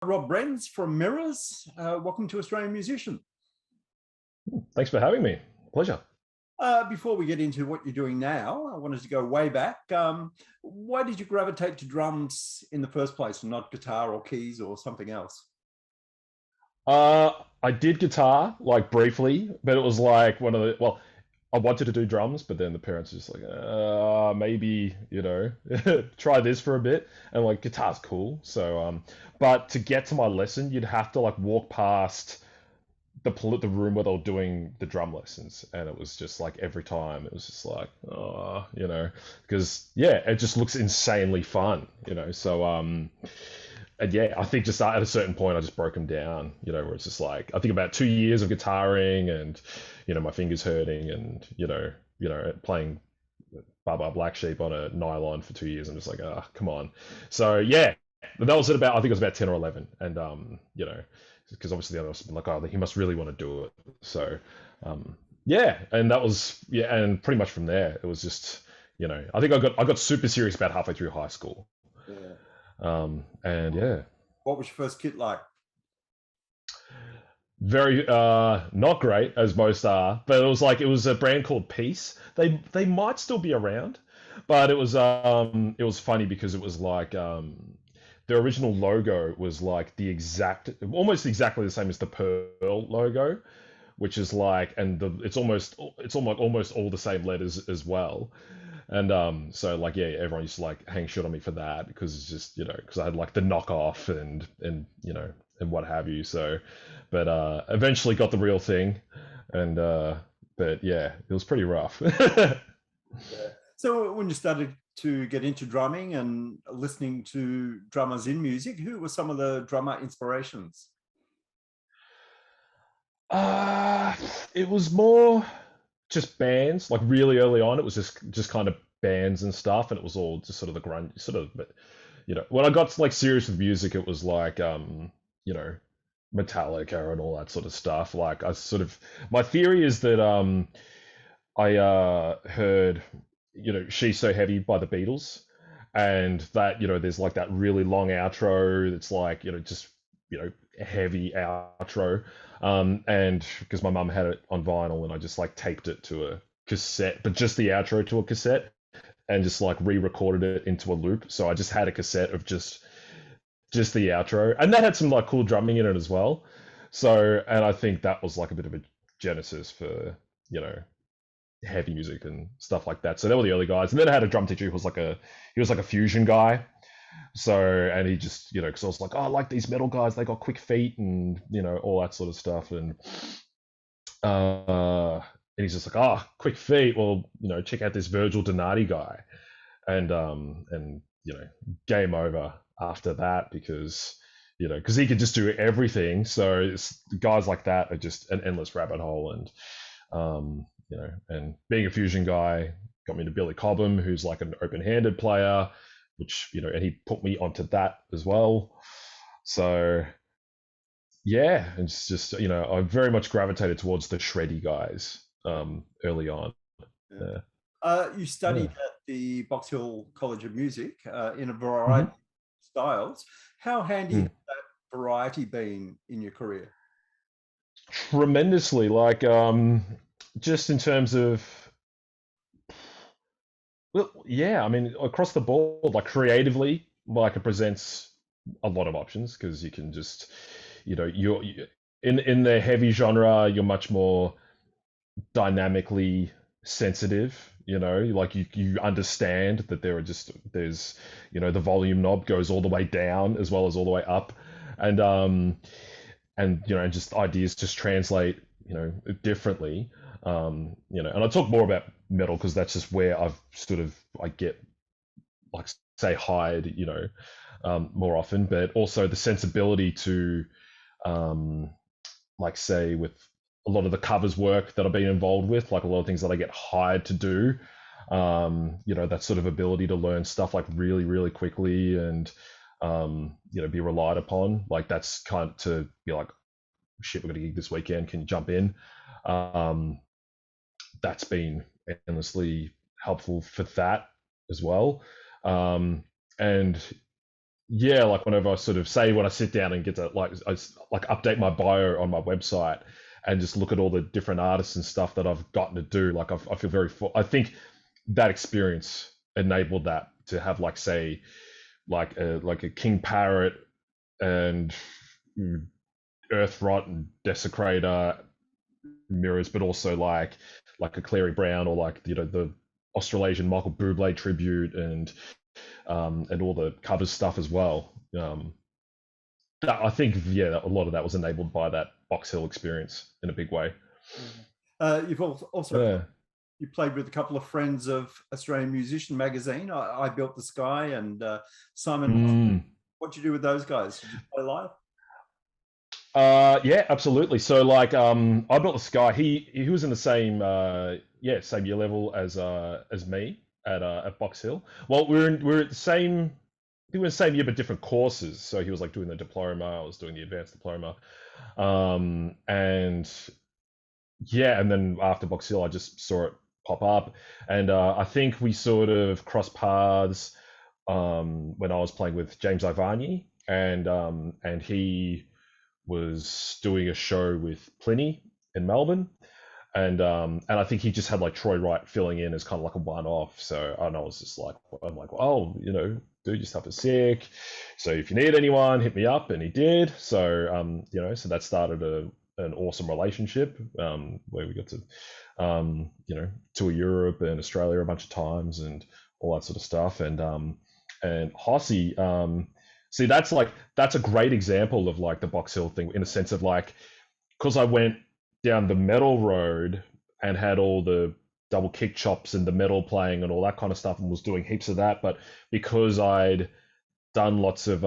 Rob Brens from Mirrors. Welcome to Australian Musician. Thanks for having me. Pleasure. Before we get into what you're doing now, I wanted to go way back. Why did you gravitate to drums in the first place and not guitar or keys or something else? Uh, I did guitar like briefly, but it was like I wanted to do drums, but then the parents were just like, maybe, try this for a bit. And like guitar's cool. But to get to my lesson, you'd have to like walk past the room where they were doing the drum lessons, and it was just like every time it was just like, because yeah, it just looks insanely fun, and yeah, I think just at a certain point I just broke them down, where it's just like I think about 2 years of guitaring and my fingers hurting and playing Baba Black Sheep on a nylon for 2 years. I'm just like, come on. So yeah, but that was at about, I think it was about 10 or 11, and because obviously the others been like, oh, he must really want to do it. So yeah, and that was yeah, and pretty much from there it was just I think I got super serious about halfway through high school. Yeah. And yeah, What was your first kit like? very not great as most are, but it was a brand called Peace. They might still be around, but it was funny because it was like the original logo was like almost exactly the same as the Pearl logo, which is like, and it's almost all the same letters as well. And so like yeah, everyone used to like hang shit on me for that because it's just because I had like the knockoff and what have you. So, but eventually got the real thing, and but yeah, it was pretty rough. Yeah. So when you started to get into drumming and listening to drummers in music, who were some of the drummer inspirations? uh it was more just bands. Like really early on, it was just kind of bands and stuff, and it was all just sort of the grunge sort of. But when I got like serious with music, it was like you know Metallica and all that sort of stuff. Like I sort of my theory is that I heard She's So Heavy by the Beatles, and that there's like that really long outro that's like just a heavy outro, and because my mum had it on vinyl and I just like taped it to a cassette, but just the outro to a cassette, and just like re-recorded it into a loop. So I just had a cassette of just the outro, and that had some like cool drumming in it as well. So, and I think that was like a bit of a genesis for you know heavy music and stuff like that. So they were the early guys, and then I had a drum teacher who was like a fusion guy. So, and he just because I was like, oh, I like these metal guys, they got quick feet and all that sort of stuff, uh, and he's just like, oh, quick feet. Well, check out this Virgil Donati guy, and game over after that because he could just do everything. So guys like that are just an endless rabbit hole, and being a fusion guy got me to Billy Cobham, who's like an open-handed player, which and he put me onto that as well. So yeah, it's just I very much gravitated towards the shreddy guys early on. Yeah. Yeah. You Yeah. studied at the Box Hill College of Music in a variety Mhm. of styles. How handy Mm. has that variety been in your career? Tremendously, like just in terms of well, yeah, I mean across the board, like creatively, like it presents a lot of options because you can just in the heavy genre, you're much more dynamically sensitive. Like you understand that there's the volume knob goes all the way down as well as all the way up, and and just ideas just translate differently. And I talk more about metal because that's just where I get like say hired more often, but also the sensibility to um like say with a lot of the covers work that I've been involved with, like a lot of things that I get hired to do. That sort of ability to learn stuff like really, really quickly and be relied upon. Like that's kind of to be like, shit, we're gonna gig this weekend. Can you jump in? Um, that's been endlessly helpful for that as well. And yeah, like whenever I sort of say when I sit down and get to like update my bio on my website and just look at all the different artists and stuff that I've gotten to do, like I feel very full. I think that experience enabled that to have like say like a King Parrot and Earthrot and Desecrator mirrors, but also like a Clary Brown or like the Australasian Michael Bublé tribute and all the covers stuff as well. I think yeah, a lot of that was enabled by that Box Hill experience in a big way. You've also Yeah. you played with a couple of friends of Australian Musician magazine. I Built the Sky and Simon. Mm. What'd you do with those guys? Did you play live? Yeah, absolutely. So like I Built the Sky, he was in the same same year level as me at Box Hill. Well, we're at the same, I think we were in the same year but different courses. So he was like doing the diploma, I was doing the advanced diploma. And yeah, and then after Box Hill I just saw it pop up. And I think we sort of crossed paths when I was playing with James Ivani and he was doing a show with Pliny in Melbourne, and I think he just had like Troy Wright filling in as kind of like a one-off. So I was just like, I'm like, oh, dude, your stuff is sick. So if you need anyone, hit me up, and he did. So so that started an awesome relationship where we got to tour Europe and Australia a bunch of times and all that sort of stuff. And Hossie, see, that's a great example of like the Box Hill thing in a sense of like, because I went down the metal road and had all the double kick chops and the metal playing and all that kind of stuff and was doing heaps of that, but because I'd done lots of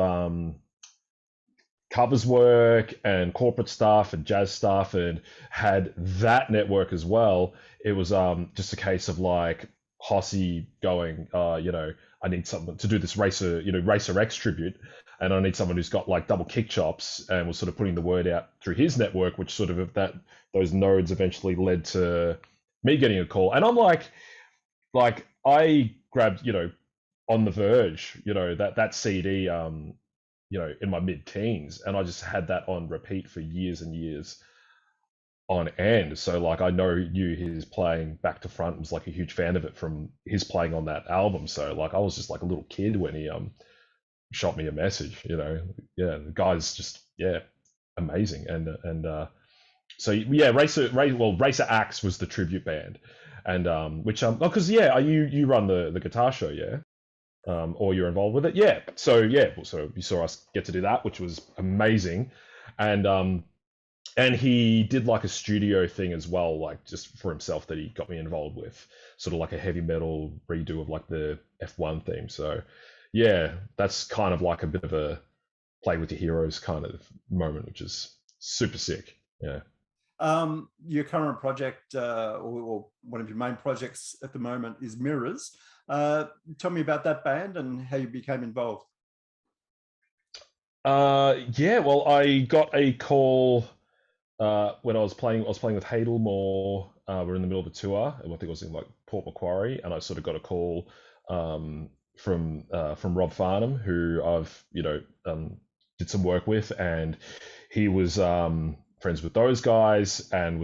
covers work and corporate stuff and jazz stuff and had that network as well, it was just a case of like Hossie going, I need someone to do this Racer X tribute, and I need someone who's got like double kick chops, and was sort of putting the word out through his network, which sort of those nodes eventually led to me getting a call. And I'm like I grabbed, On the Verge, that CD, in my mid-teens, and I just had that on repeat for years and years on end. So like I knew his playing back to front, was like a huge fan of it from his playing on that album. So like I was just like a little kid when he shot me a message, Yeah, the guy's just amazing. So yeah, Racer Axe was the tribute band. And which because you run the guitar show, yeah. Or you're involved with it, yeah. So you saw us get to do that, which was amazing. And he did like a studio thing as well, like just for himself, that he got me involved with, sort of like a heavy metal redo of like the F1 theme. So yeah, that's kind of like a bit of a play with your heroes kind of moment, which is super sick. Yeah. Your current project, or one of your main projects at the moment, is Mirrors. Tell me about that band and how you became involved. Yeah, well, I got a call when I was playing with Hadelmore. We're in the middle of a tour, and I think it was in like Port Macquarie, and I sort of got a call from Rob Farnham, who I've did some work with, and he was friends with those guys, and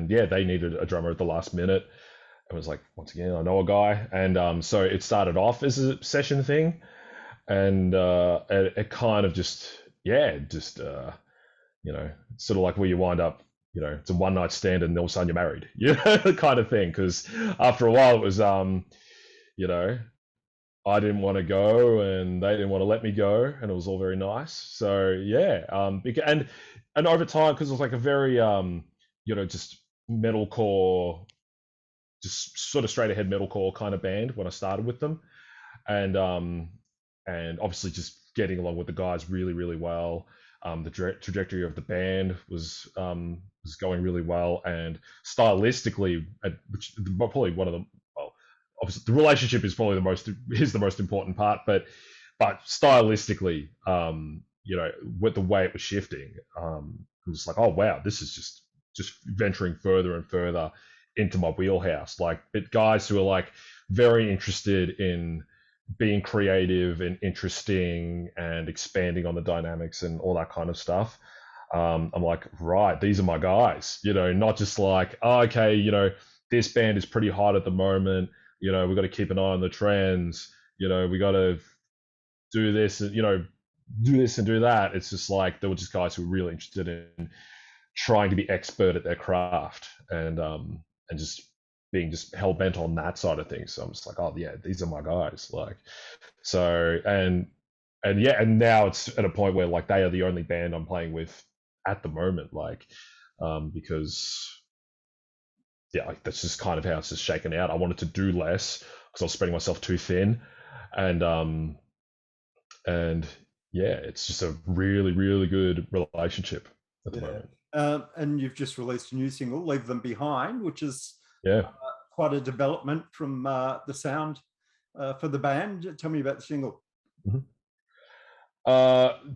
yeah, they needed a drummer at the last minute. It was like, once again, I know a guy, and so it started off as a session thing, and it kind of sort of like where you wind up, it's a one night stand and all of a sudden you're married, kind of thing. Because after a while it was, I didn't want to go and they didn't want to let me go, and it was all very nice. So yeah, and over time, because it was like a very, just metalcore, just sort of straight ahead metalcore kind of band when I started with them, and obviously just getting along with the guys really, really well. The trajectory of the band was going really well, and stylistically, which probably one of the, well, obviously the relationship is probably the most important part, but stylistically, with the way it was shifting, it was like, oh wow, this is just venturing further and further into my wheelhouse. Like, but guys who are like very interested in being creative and interesting and expanding on the dynamics and all that kind of stuff. I'm like, right, these are my guys, not just like, oh, okay, this band is pretty hot at the moment. We've got to keep an eye on the trends. We got to do this, do this and do that. It's just like, they were just guys who were really interested in trying to be expert at their craft and just being just hell bent on that side of things. So I'm just like, oh yeah, these are my guys. Like, so, and yeah, and now it's at a point where like they are the only band I'm playing with at the moment, like, because yeah, like that's just kind of how it's just shaken out. I wanted to do less because I was spreading myself too thin, and and yeah, it's just a really, really good relationship at the moment. And you've just released a new single, "Leave Them Behind," which is quite a development from the sound for the band. Tell me about the single.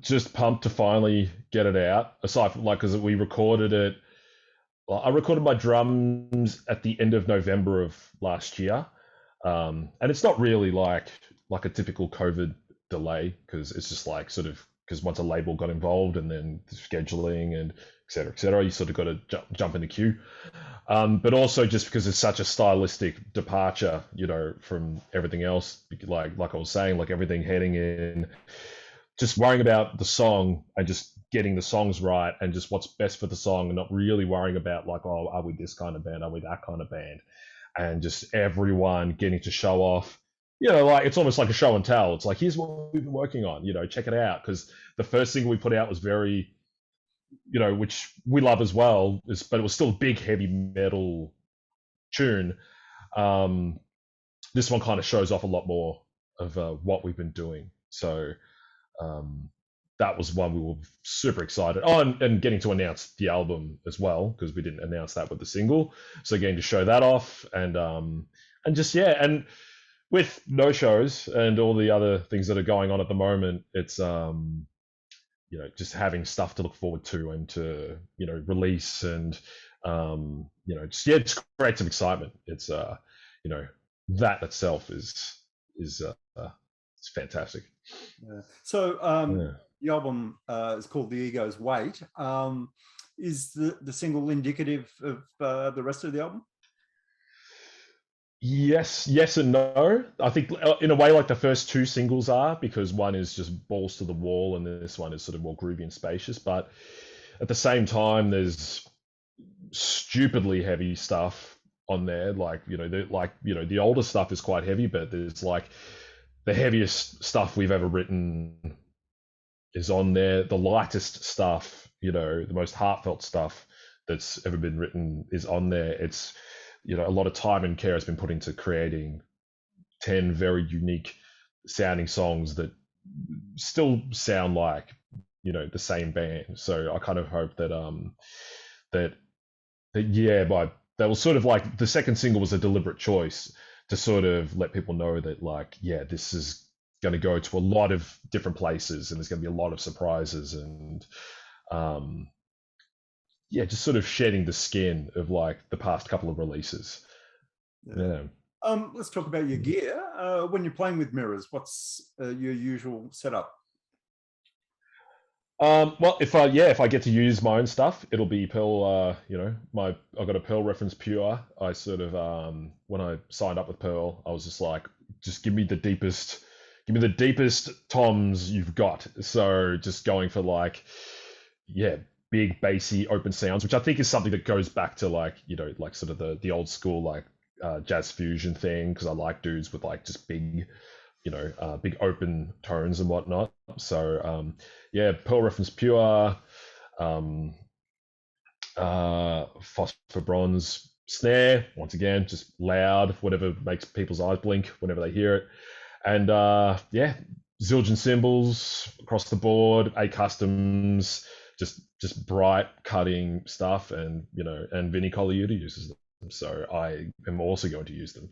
Just pumped to finally get it out. Aside from like, because we recorded it, I recorded my drums at the end of November of last year, and it's not really like a typical COVID delay, because it's just like sort of, because once a label got involved and then the scheduling and et cetera, you sort of got to jump in the queue. But also just because it's such a stylistic departure, from everything else. Like I was saying, like everything heading in, just worrying about the song and just getting the songs right and just what's best for the song, and not really worrying about like, oh, are we this kind of band? Are we that kind of band? And just everyone getting to show off, like it's almost like a show and tell. It's like, here's what we've been working on, check it out. Because the first single we put out was very, which we love as well, but it was still a big heavy metal tune. This one kind of shows off a lot more of what we've been doing. So that was one we were super excited on, and getting to announce the album as well, because we didn't announce that with the single. So getting to show that off, and just and with no shows and all the other things that are going on at the moment, it's just having stuff to look forward to and to release, and just create some excitement. It's that itself is it's fantastic. So the album is called "The Ego's Weight." Is the single indicative of the rest of the album? Yes and no. I think in a way like the first two singles are, because one is just balls to the wall and this one is sort of more groovy and spacious. But at the same time, there's stupidly heavy stuff on there. Like, the older stuff is quite heavy, but there's like the heaviest stuff we've ever written is on there. The lightest stuff, the most heartfelt stuff that's ever been written is on there. It's, a lot of time and care has been put into creating 10 very unique sounding songs that still sound like, the same band. So I kind of hope that that was sort of like, the second single was a deliberate choice to sort of let people know that, like, this is going to go to a lot of different places and there's going to be a lot of surprises, and just sort of shedding the skin of like the past couple of releases. Let's talk about your gear. When you're playing with mirrors, what's your usual setup? Well, if I get to use my own stuff, it'll be Pearl. I've got a Pearl reference pure. I sort of when I signed up with Pearl, I was just like, just give me the deepest toms you've got. So just going for like, big bassy open sounds, which I think is something that goes back to like, like sort of the old school like jazz fusion thing, because I like dudes with like just big, big open tones and whatnot. So Pearl reference pure, phosphor bronze snare, once again just loud, whatever makes people's eyes blink whenever they hear it, and Zildjian cymbals across the board, 8 customs, just bright cutting stuff, and and Vinny Colaiuta uses them, so I am also going to use them.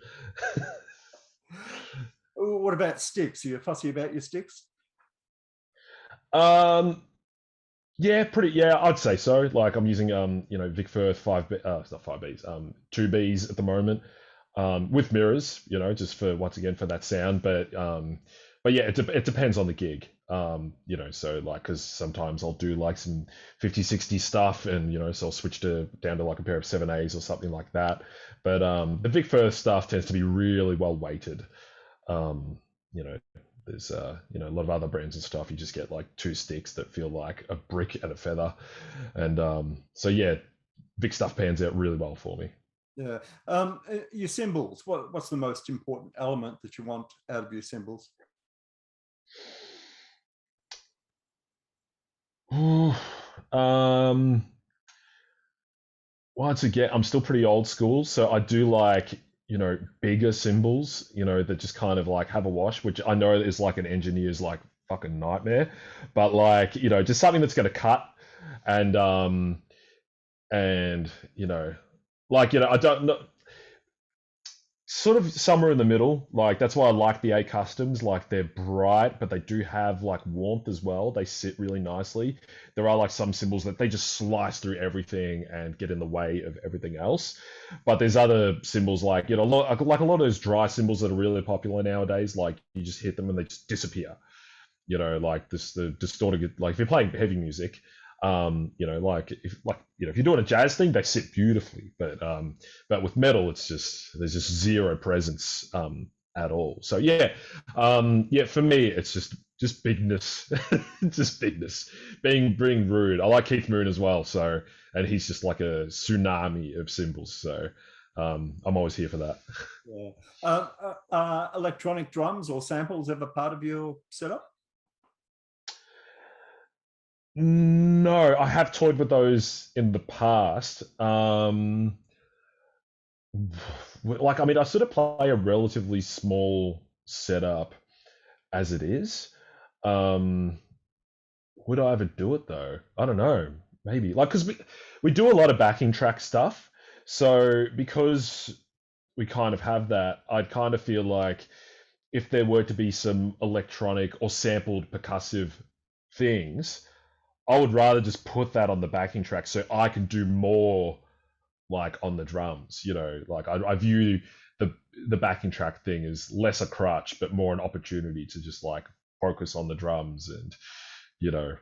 What about sticks? Are you fussy about your sticks? I'd say so. Like I'm using Vic Firth 5B, it's not 5Bs, 2Bs at the moment. with mirrors, just for once again for that sound. But yeah, it depends on the gig. So like, because sometimes I'll do like some 50-60 stuff, and so I'll switch down to like a pair of 7As or something like that. But the Vic Firth stuff tends to be really well weighted. Um, you know, there's a lot of other brands and stuff. You just get like two sticks that feel like a brick and a feather, and so yeah, Vic stuff pans out really well for me. Yeah. Your cymbals. What's the most important element that you want out of your cymbals? Ooh, um, once again, I'm still pretty old school, so I do like, bigger cymbals, that just kind of like have a wash, which I know is like an engineer's like fucking nightmare, but like, just something that's going to cut, and and I don't know, sort of somewhere in the middle. Like that's why I like the A customs. Like they're bright, but they do have like warmth as well. They sit really nicely. There are like some symbols that they just slice through everything and get in the way of everything else. But there's other symbols like like a lot of those dry symbols that are really popular nowadays. Like you just hit them and they just disappear. Like the distorted, like if you're playing heavy music, if you're doing a jazz thing, they sit beautifully, but with metal, there's just zero presence at all. So yeah, for me, it's just bigness, just bigness, being rude. I like Keith Moon as well, and he's just like a tsunami of cymbals. So I'm always here for that. Yeah. Electronic drums or samples ever part of your setup? No, I have toyed with those in the past. I sort of play a relatively small setup as it is. Um, would I ever do it though? I don't know. Maybe because we do a lot of backing track stuff. So because we kind of have that, I'd kind of feel like if there were to be some electronic or sampled percussive things, I would rather just put that on the backing track so I can do more like on the drums. Like I view the backing track thing as less a crutch, but more an opportunity to just like focus on the drums and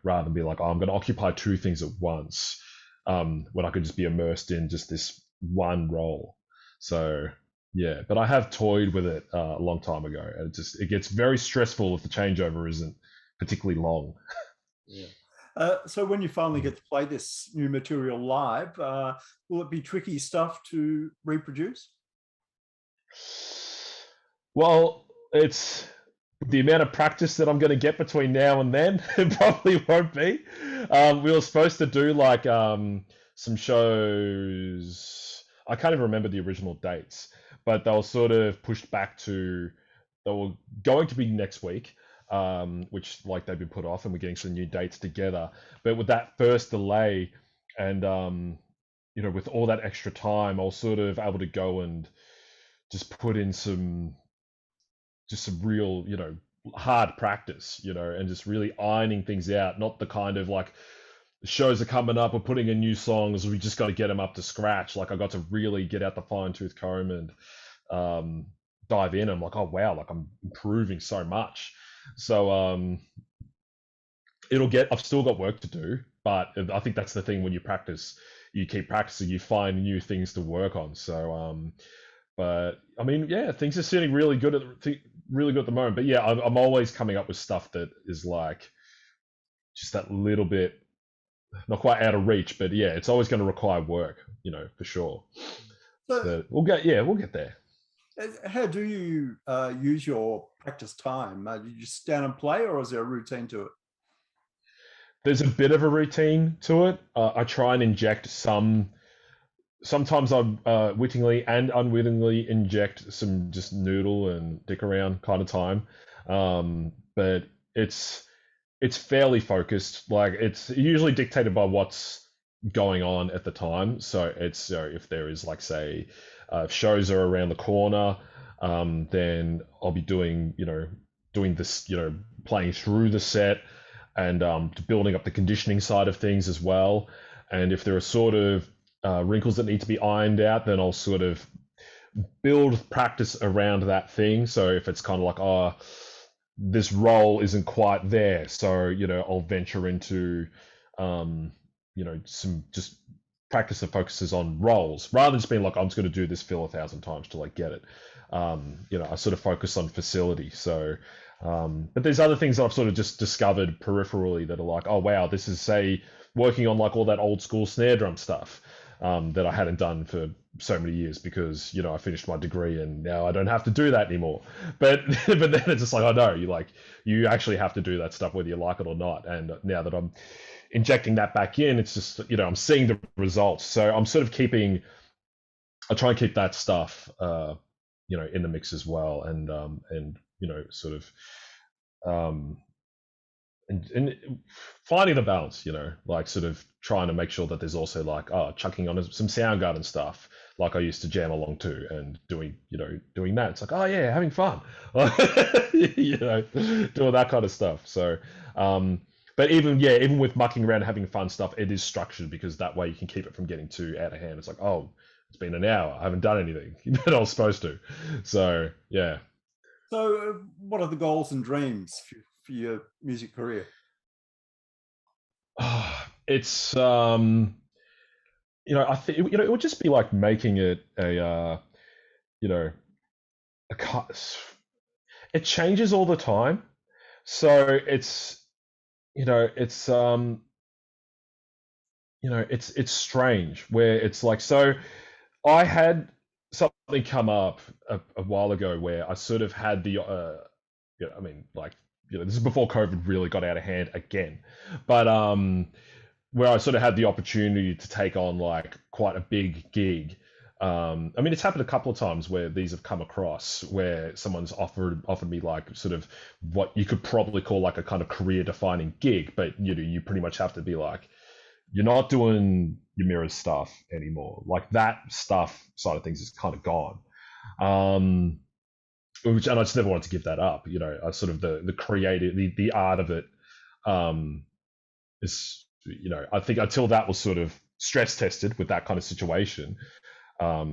rather than be like, oh, I'm going to occupy two things at once, when I could just be immersed in just this one role. So yeah, but I have toyed with it a long time ago, and it gets very stressful if the changeover isn't particularly long. Yeah. So when you finally get to play this new material live, will it be tricky stuff to reproduce? Well, it's the amount of practice that I'm going to get between now and then. It probably won't be. We were supposed to do like some shows. I can't even remember the original dates, but they were sort of pushed back to. They were going to be next week, which like they've been put off, and we're getting some new dates together. But with that first delay, and with all that extra time, I was sort of able to go and just put in some real, hard practice, and just really ironing things out. Not the kind of like shows are coming up, we're putting in new songs, we just got to get them up to scratch. Like I got to really get out the fine tooth comb and dive in. I'm like, oh wow, like I'm improving so much. So I've still got work to do, but I think that's the thing when you practice, you keep practicing, you find new things to work on. So but I mean, yeah, things are sitting really good at the moment. But yeah, I'm always coming up with stuff that is like just that little bit, not quite out of reach, but yeah, it's always going to require work, for sure. So we'll get there. How do you use your practice time? Do you just stand and play, or is there a routine to it? There's a bit of a routine to it. I try and inject some. Sometimes I wittingly and unwittingly inject some just noodle and dick around kind of time, but it's fairly focused. Like it's usually dictated by what's going on at the time. So it's if there is like say shows are around the corner, then I'll be doing this, playing through the set and building up the conditioning side of things as well. And if there are sort of wrinkles that need to be ironed out, then I'll sort of build practice around that thing. So if it's kind of like, oh, this role isn't quite there, so I'll venture into some just practice that focuses on roles rather than just being like, I'm just going to do this fill 1,000 times till I get it. I sort of focus on facility. So but there's other things that I've sort of just discovered peripherally that are like, oh wow, this is, say, working on like all that old school snare drum stuff that I hadn't done for so many years because I finished my degree and now I don't have to do that anymore. But but then it's just like, I know you actually have to do that stuff whether you like it or not. And now that I'm injecting that back in, it's just I'm seeing the results. So I'm sort of I try and keep that stuff in the mix as well, and sort of and finding the balance, like sort of trying to make sure that there's also like chucking on some Soundgarden stuff, like I used to jam along to, and doing that. It's like, oh yeah, having fun, doing that kind of stuff. So, but even with mucking around and having fun stuff, it is structured because that way you can keep it from getting too out of hand. It's like, oh, it's been an hour, I haven't done anything that I was supposed to. So yeah. So, what are the goals and dreams for your music career? It's I think it would just be like making it a it changes all the time. So it's strange where it's like, so I had something come up a while ago where I sort of had the I mean, like, this is before COVID really got out of hand again, but where I sort of had the opportunity to take on like quite a big gig. I mean, it's happened a couple of times where these have come across where someone's offered me like sort of what you could probably call like a kind of career defining gig, but you pretty much have to be like, you're not doing your mirrors stuff anymore. Like that stuff side of things is kind of gone. And I just never wanted to give that up. I sort of the creative, the art of it is, I think until that was sort of stress tested with that kind of situation, I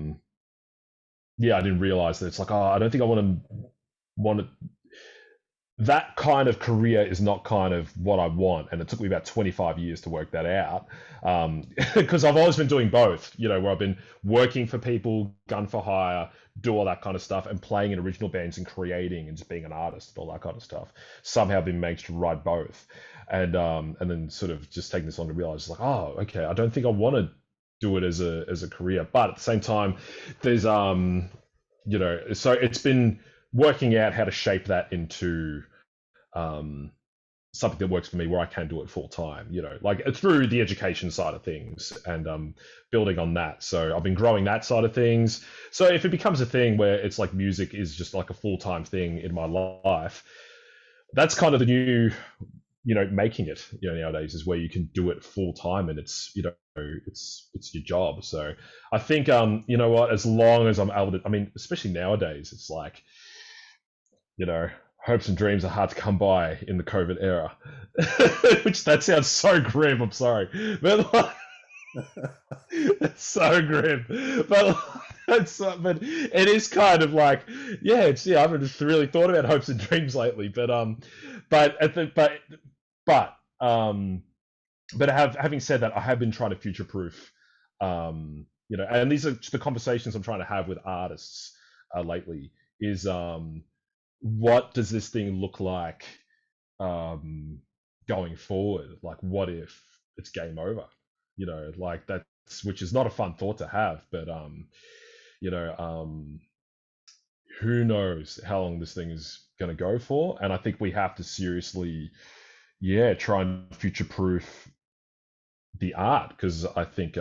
didn't realize that it's like, I don't think I want to that kind of career is not kind of what I want. And it took me about 25 years to work that out. Because I've always been doing both, where I've been working for people, gun for hire, do all that kind of stuff, and playing in original bands and creating and just being an artist and all that kind of stuff. Somehow been managed to ride both. And then sort of just taking this on to realize like, oh, okay, I don't think I want to do it as a career. But at the same time, there's so it's been working out how to shape that into something that works for me where I can do it full time, like through the education side of things and building on that. So I've been growing that side of things. So if it becomes a thing where it's like music is just like a full-time thing in my life, that's kind of the new, making it, nowadays is where you can do it full time and it's, it's your job. So I think, as long as I'm able to, I mean, especially nowadays, it's like, hopes and dreams are hard to come by in the COVID era, which that sounds so grim. I'm sorry, but like, it's so grim. But but it is kind of like, I haven't just really thought about hopes and dreams lately. But having said that, I have been trying to future proof. And these are the conversations I'm trying to have with artists lately. Is what does this thing look like going forward? Like, what if it's game over? Like that's, which is not a fun thought to have, but who knows how long this thing is going to go for? And I think we have to seriously, try and future proof the art, because I think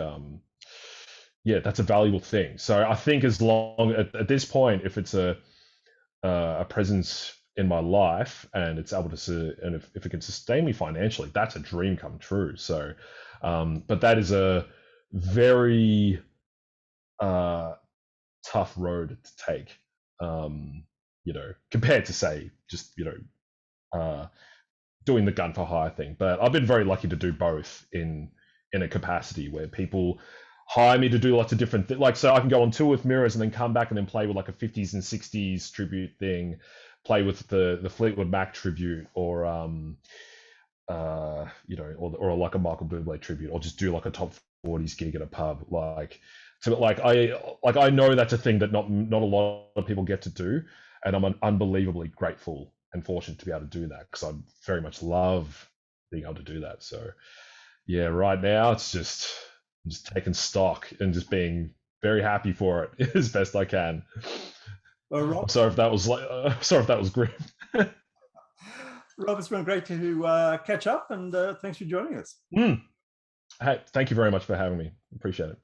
that's a valuable thing. So I think as long at this point, if it's a presence in my life and it's able to, and if it can sustain me financially, that's a dream come true. So but that is a very tough road to take, compared to, say, just doing the gun for hire thing. But I've been very lucky to do both in a capacity where people hire me to do lots of different things. Like, so I can go on tour with Mirrors and then come back and then play with like a 50s and 60s tribute thing, play with the Fleetwood Mac tribute, or or like a Michael Bublé tribute, or just do like a top 40s gig at a pub. I know that's a thing that not a lot of people get to do, and I'm unbelievably grateful and fortunate to be able to do that, because I very much love being able to do that. So yeah, right now it's just taking stock and just being very happy for it as best I can. Well, Rob, I'm sorry if that was sorry if that was grim. Rob, it's been great to catch up, and thanks for joining us. Hey, thank you very much for having me. Appreciate it.